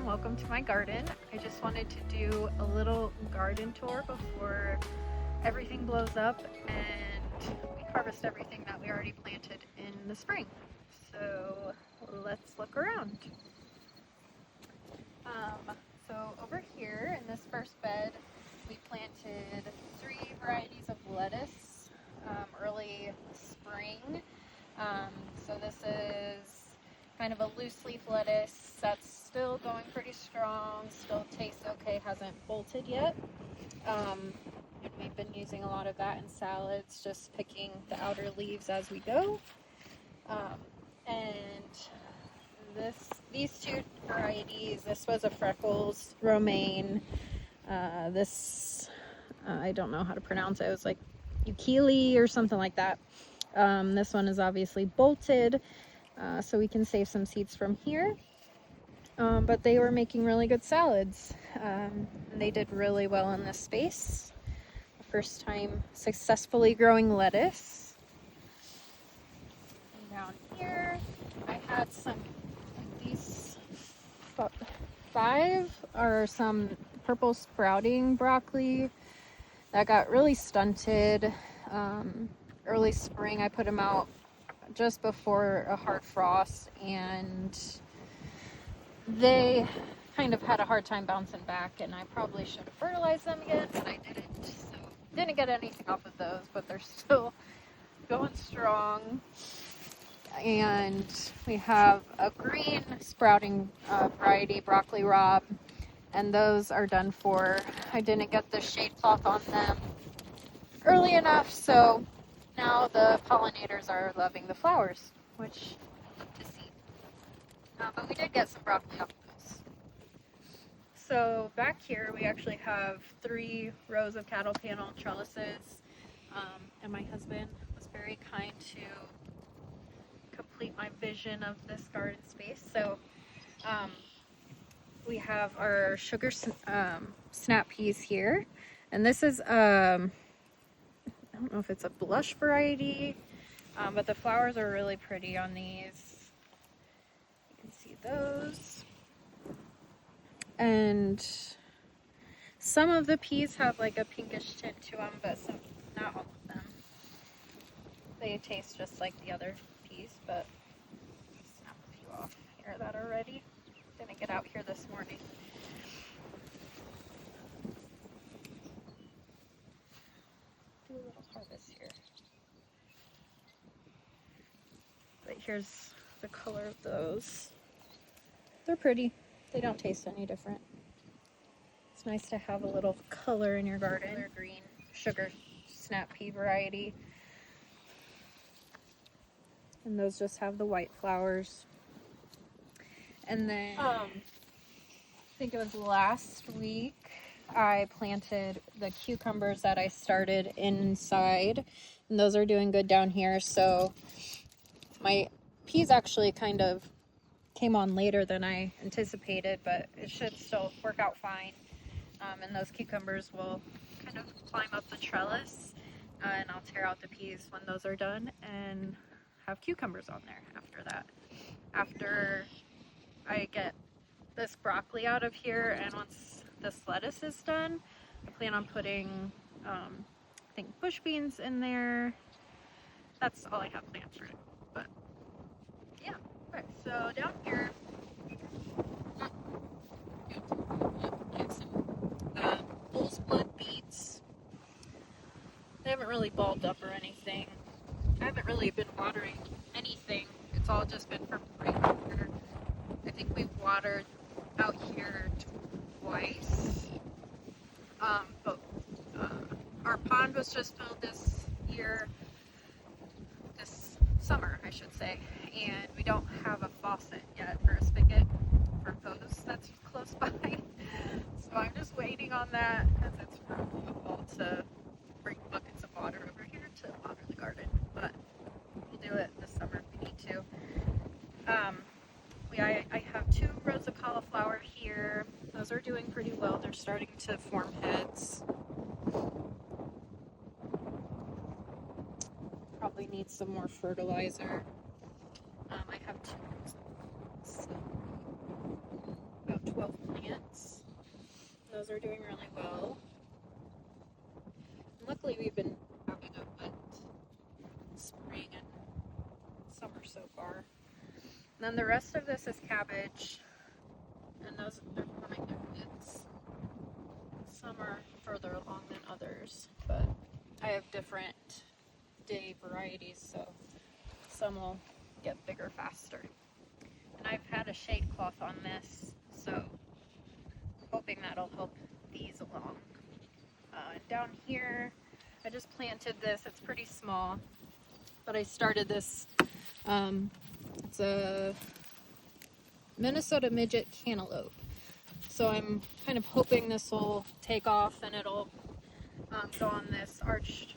welcome to my garden. I just wanted to do a little garden tour before everything blows up and we harvest everything that we already planted in the spring. So let's look around. So over here in this first bed, we planted 3 varieties of lettuce early spring. So this is kind of a loose leaf lettuce that's still going pretty strong, still tastes okay, hasn't bolted yet. And we've been using a lot of that in salads, just picking the outer leaves as we go. And these 2 varieties, this was a freckles romaine. I don't know how to pronounce it. It was like ukulele or something like that. This one is obviously bolted, so we can save some seeds from here. But they were making really good salads. They did really well in this space. First time successfully growing lettuce. And down here, I had these 5 are some purple sprouting broccoli that got really stunted early spring. I put them out just before a hard frost and they kind of had a hard time bouncing back, and I probably should have fertilized them again, but I didn't. So didn't get anything off of those, but they're still going strong. And we have a green sprouting variety, broccoli rabe, and those are done for. I didn't get the shade cloth on them early enough, so now the pollinators are loving the flowers, which I love to see. But we did get some broccoli off of those. So back here we actually have 3 rows of cattle panel trellises, and my husband was very kind to complete my vision of this garden space. So we have our sugar snap peas here, and this is I don't know if it's a blush variety, but the flowers are really pretty on these. You can see those. And some of the peas have like a pinkish tint to them, but not all of them. They taste just like the other peas, but snap a few off here that are ready. Didn't get out here this morning. Do a little harvest here. But here's the color of those. They're pretty. They don't taste any different. It's nice to have a little color in your garden. They're green sugar snap pea variety. And those just have the white flowers. And then I think it was last week I planted the cucumbers that I started inside, and those are doing good down here. So my peas actually kind of came on later than I anticipated, but it should still work out fine. And those cucumbers will kind of climb up the trellis, and I'll tear out the peas when those are done and have cucumbers on there after that. After I get this broccoli out of here, and once this lettuce is done, I plan on putting I think bush beans in there. That's all I have planned for it. But yeah. Okay, so down here some bull's blood beets. They haven't really bulbed up or anything. I haven't really been watering anything. It's all just been from rainwater. I think we've watered out here twice. But our pond was just filled this summer, I should say, and we don't have a faucet yet or a spigot for hose that's close by. So I'm just waiting on that because it's removable to bring buckets of water over here to water the garden. But we'll do it this summer if we need to. I have 2 rows of cauliflower here. Those are doing pretty well. They're starting to form heads. Probably need some more fertilizer. I have 2 rows of about 12 plants. Those are doing really well. And luckily we've been having a wet spring and summer so far. And then the rest of this is cabbage, and those they're forming their pits. Some are further along than others, but I have different day varieties, so some will get bigger faster. And I've had a shade cloth on this, so hoping that'll help these along. Down here, I just planted this. It's pretty small, but I started this. It's a Minnesota midget cantaloupe. So I'm kind of hoping this will take off and it'll go on this arched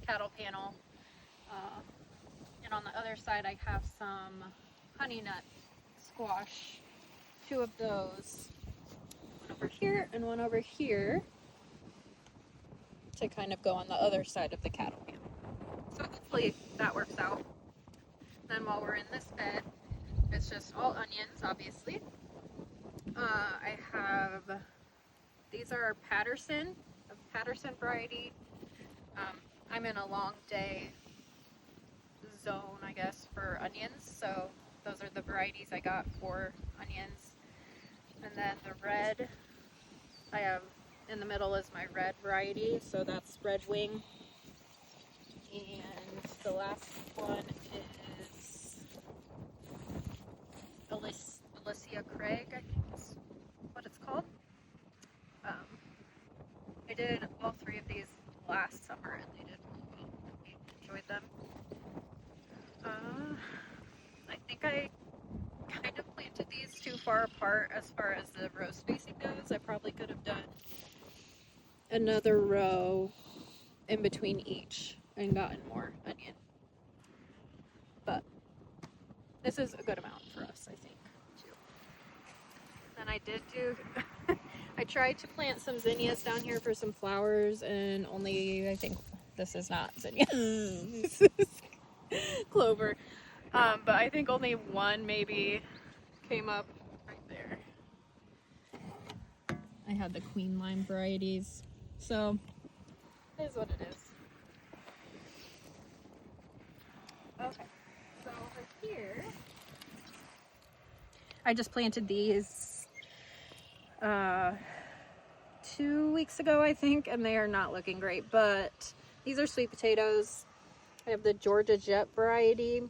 cattle panel. And on the other side, I have some honey nut squash, 2 of those, one over here and one over here, to kind of go on the other side of the cattle panel. So hopefully that works out. Then while we're in this bed, it's just all onions, obviously. I have, these are Patterson variety. I'm in a long day zone, I guess, for onions, so those are the varieties I got for onions. And then the red, I have in the middle is my red variety, so that's Red Wing. And the last one is Alicia Craig, I think is what it's called. I did all 3 of these last summer and they did really well. We enjoyed them. I think I kind of planted these too far apart as far as the row spacing goes. I probably could have done another row in between each and gotten more onion. But this is a good amount for us, I think, too. Then I did do, I tried to plant some zinnias down here for some flowers, and only, I think, this is not zinnia. This is clover. But I think only one maybe came up right there. I had the queen lime varieties, so it is what it is. Okay, so over here, I just planted these 2 weeks ago, I think, and they are not looking great, but these are sweet potatoes. I have the Georgia Jet variety.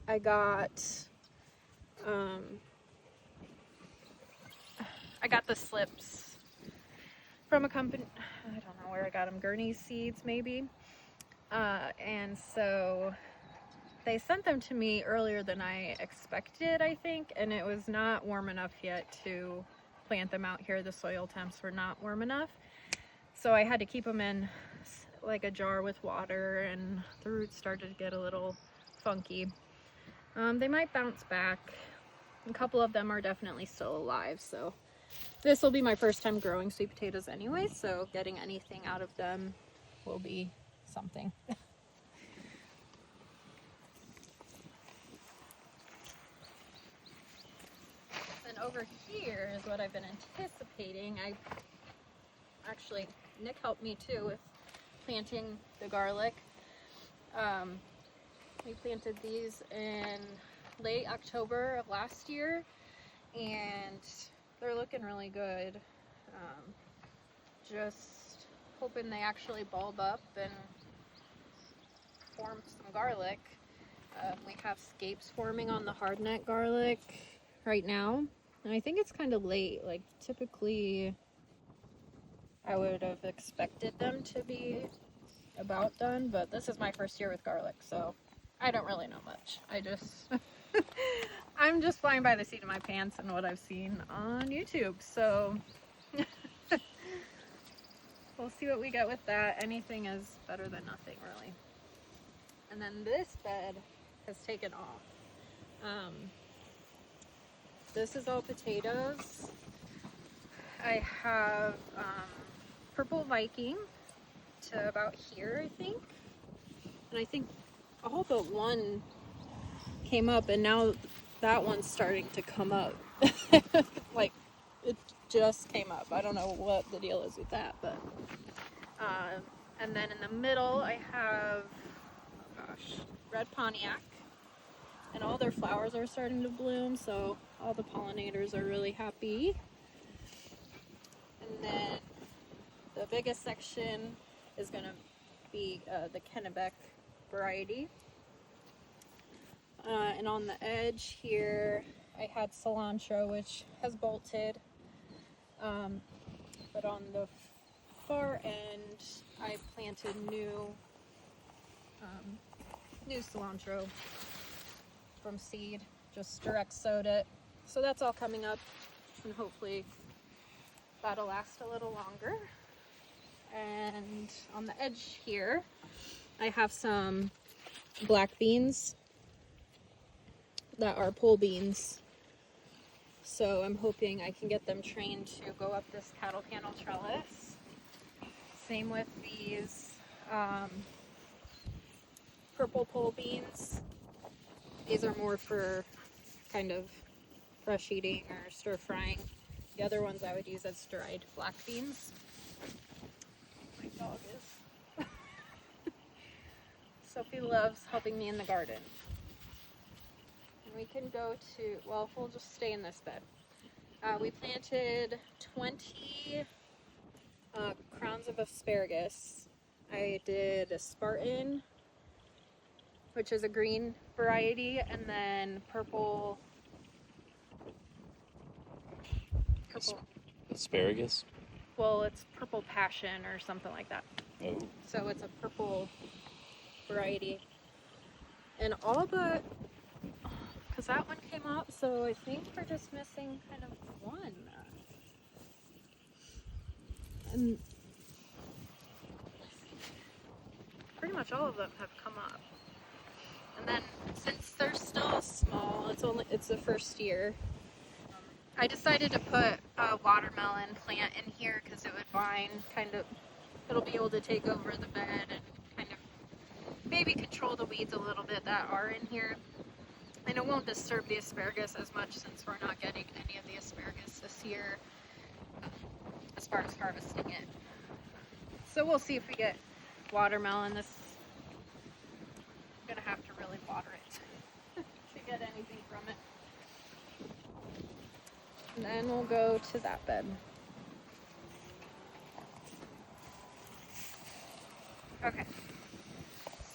I got the slips from a company, I don't know where I got them, Gurney's Seeds maybe. And so they sent them to me earlier than I expected, I think, and it was not warm enough yet to plant them out here. The soil temps were not warm enough. So I had to keep them in like a jar with water, and the roots started to get a little funky. They might bounce back. A couple of them are definitely still alive, so this will be my first time growing sweet potatoes anyway, so getting anything out of them will be something. And over here is what I've been anticipating. Actually, Nick helped me too with planting the garlic. We planted these in late October of last year, and they're looking really good. Just hoping they actually bulb up and form some garlic. We have scapes forming on the hardneck garlic right now, and I think it's kind of late. Like, typically I would have expected them to be about done, but this is my first year with garlic, so I don't really know much. I'm just flying by the seat of my pants and what I've seen on YouTube, so we'll see what we get with that. Anything is better than nothing, really. And then this bed has taken off. This is all potatoes. I have purple Viking to about here, I think. And I think all but one came up, and now that one's starting to come up. Like, just came up. I don't know what the deal is with that, but and then in the middle I have, oh gosh, red Pontiac, and all their flowers are starting to bloom, so all the pollinators are really happy. And then the biggest section is going to be the Kennebec variety. And on the edge here, I had cilantro, which has bolted. But on the far end, I planted new cilantro from seed. Just direct sowed it. So that's all coming up, and hopefully that'll last a little longer. And on the edge here, I have some black beans that are pole beans. So I'm hoping I can get them trained to go up this cattle panel trellis. Same with these purple pole beans. These are more for kind of fresh eating or stir frying. The other ones I would use as dried black beans. My dog is. Sophie loves helping me in the garden. And we can go to, well, we'll just stay in this bed. We planted 20 crowns of asparagus. I did a Spartan, which is a green variety, and then purple. Asparagus? Well, it's purple passion or something like that. Oh. So it's a purple variety. And all but, because that one came up, so I think we're just missing kind of one. And pretty much all of them have come up. And then since they're still small, it's the first year, I decided to put a watermelon plant in here because it would vine, it'll be able to take over the bed and kind of maybe control the weeds a little bit that are in here. And it won't disturb the asparagus as much since we're not getting any of the asparagus this year as far as harvesting it. So we'll see if we get watermelon. I'm gonna have to really water it to get anything from it. And then we'll go to that bed. Okay.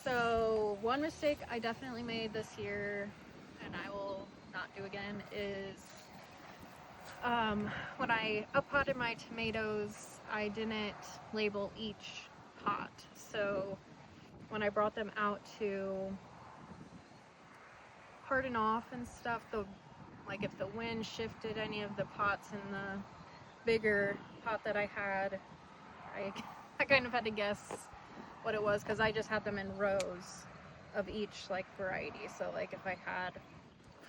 So one mistake I definitely made this year, and I will not do again, is when I uppotted my tomatoes, I didn't label each pot. So when I brought them out to harden off and stuff, like if the wind shifted any of the pots in the bigger pot that I had, I kind of had to guess what it was because I just had them in rows of each like variety. So like if I had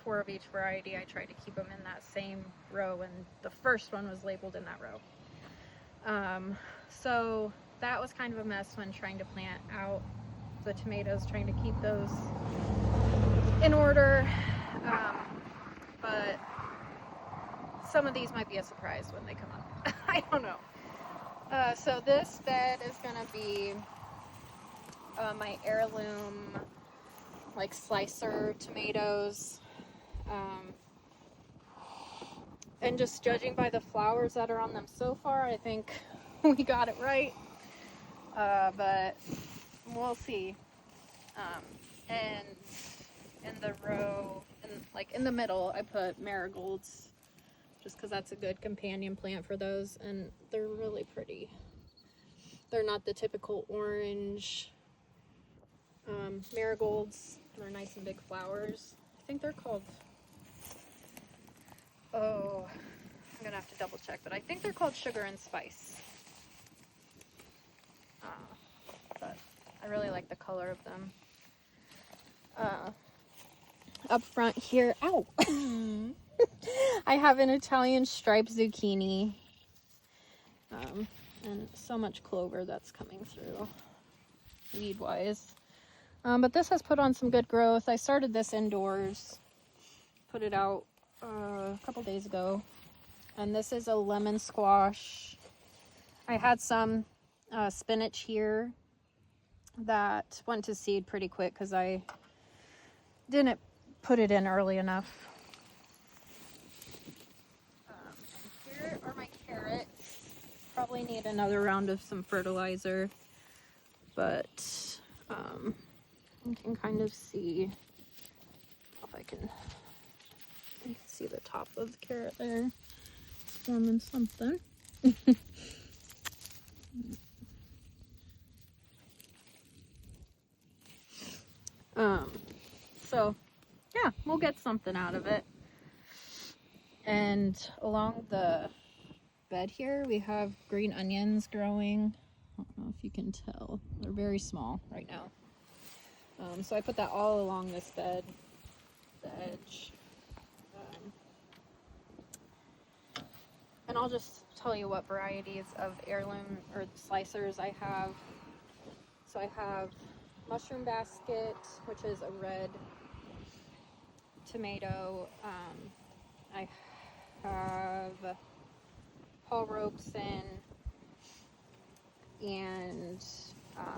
4 of each variety, I tried to keep them in that same row, and the first one was labeled in that row. So that was kind of a mess when trying to plant out the tomatoes, trying to keep those in order. But some of these might be a surprise when they come up. I don't know. So this bed is gonna be my heirloom, like slicer tomatoes. And just judging by the flowers that are on them so far, I think we got it right. But we'll see. And in the row, like in the middle, I put marigolds just because that's a good companion plant for those, and they're really pretty. They're not the typical orange marigolds. They're nice and big flowers. I think they're called, oh, I'm gonna have to double check, but I think they're called sugar and spice. But I really like the color of them. Up front here, ow! I have an Italian striped zucchini. And so much clover that's coming through, weed-wise. But this has put on some good growth. I started this indoors, put it out a couple days ago. And this is a lemon squash. I had some spinach here that went to seed pretty quick because I didn't put it in early enough. Here are my carrots. Probably need another round of some fertilizer, but you can kind of see if I can. You can see the top of the carrot there. It's forming something. So yeah, we'll get something out of it. And along the bed here, we have green onions growing. I don't know if you can tell. They're very small right now. So I put that all along this bed, the edge. And I'll just tell you what varieties of heirloom or slicers I have. So I have mushroom basket, which is a red tomato. I have Paul Robeson and I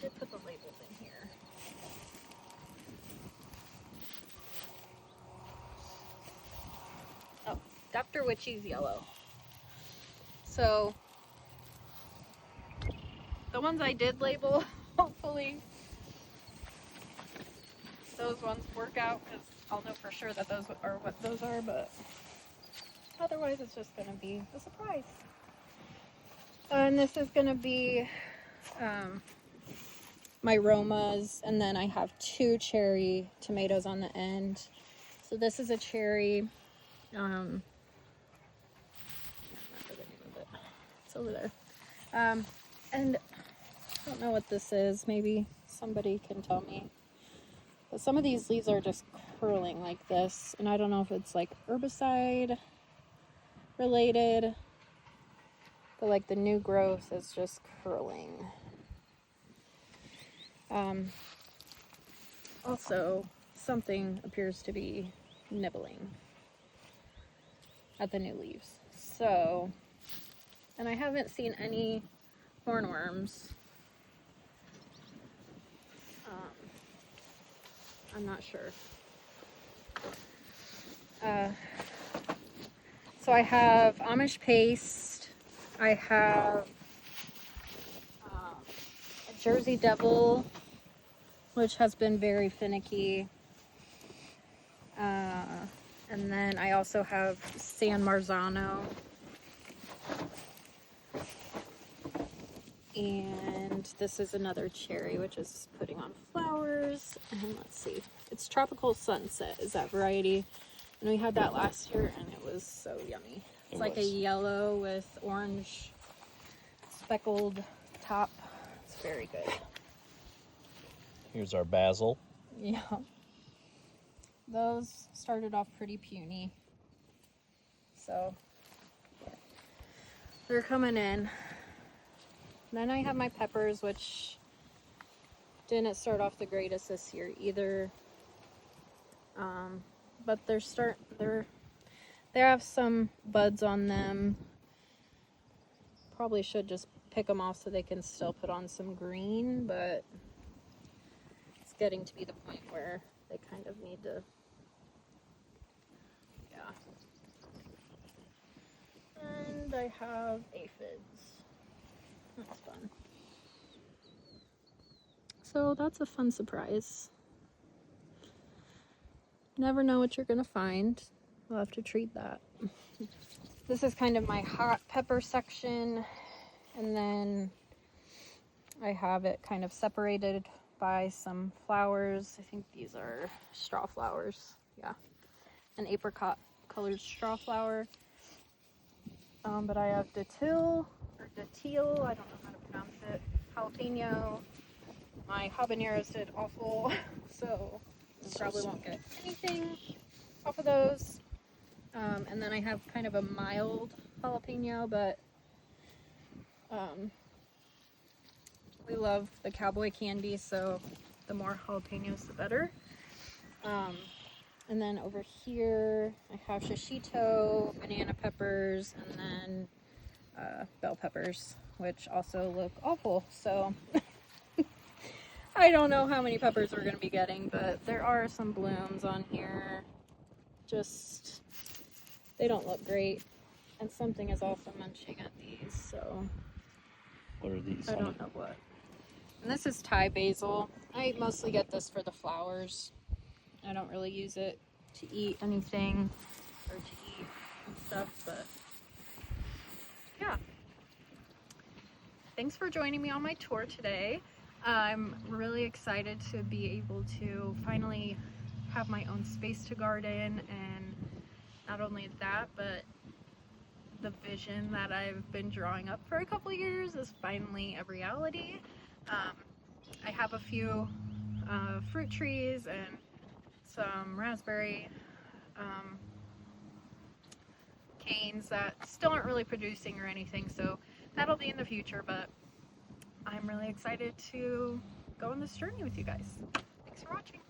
did put the labels in here. Oh, Dr. Witchy's yellow. So the ones I did label, hopefully those ones work out, because I'll know for sure that those are what those are, but otherwise it's just going to be a surprise. And this is going to be my Romas, and then I have 2 cherry tomatoes on the end. So this is a cherry. I don't remember the name of it. It's over there. And I don't know what this is. Maybe somebody can tell me. But some of these leaves are just curling like this, and I don't know if it's like herbicide related, but like the new growth is just curling. Also, something appears to be nibbling at the new leaves. So, and I haven't seen any hornworms. I'm not sure. So I have Amish paste. I have a Jersey Devil, which has been very finicky. And then I also have San Marzano. And this is another cherry, which is putting on flowers. And let's see, it's Tropical Sunset is that variety. And we had that last year, and it was so yummy. It's like a yellow with orange speckled top. It's very good. Here's our basil. Yeah. Those started off pretty puny. So they're coming in. Then I have my peppers, which didn't start off the greatest this year either. But they have some buds on them. Probably should just pick them off so they can still put on some green, but it's getting to be the point where they kind of need to, yeah. And I have aphids. That's fun. So that's a fun surprise. Never know what you're gonna find. We'll have to treat that. This is kind of my hot pepper section, and then I have it kind of separated by some flowers. I think these are straw flowers. Yeah, an apricot colored straw flower. But I have datil, I don't know how to pronounce it, jalapeno. My habaneros did awful, so I probably won't get anything off of those. And then I have kind of a mild jalapeno, but We love the cowboy candy, so the more jalapenos, the better. And then over here, I have shishito, banana peppers, and then bell peppers, which also look awful. So I don't know how many peppers we're going to be getting, but there are some blooms on here. Just, they don't look great. And something is also munching at these, so What are these? I don't know what. And this is Thai basil. I mostly get this for the flowers. I don't really use it to eat anything or to eat and stuff, but yeah. Thanks for joining me on my tour today. I'm really excited to be able to finally have my own space to garden, and not only that, but the vision that I've been drawing up for a couple years is finally a reality. I have a few fruit trees and some raspberry canes that still aren't really producing or anything, so that'll be in the future, but I'm really excited to go on this journey with you guys. Thanks for watching.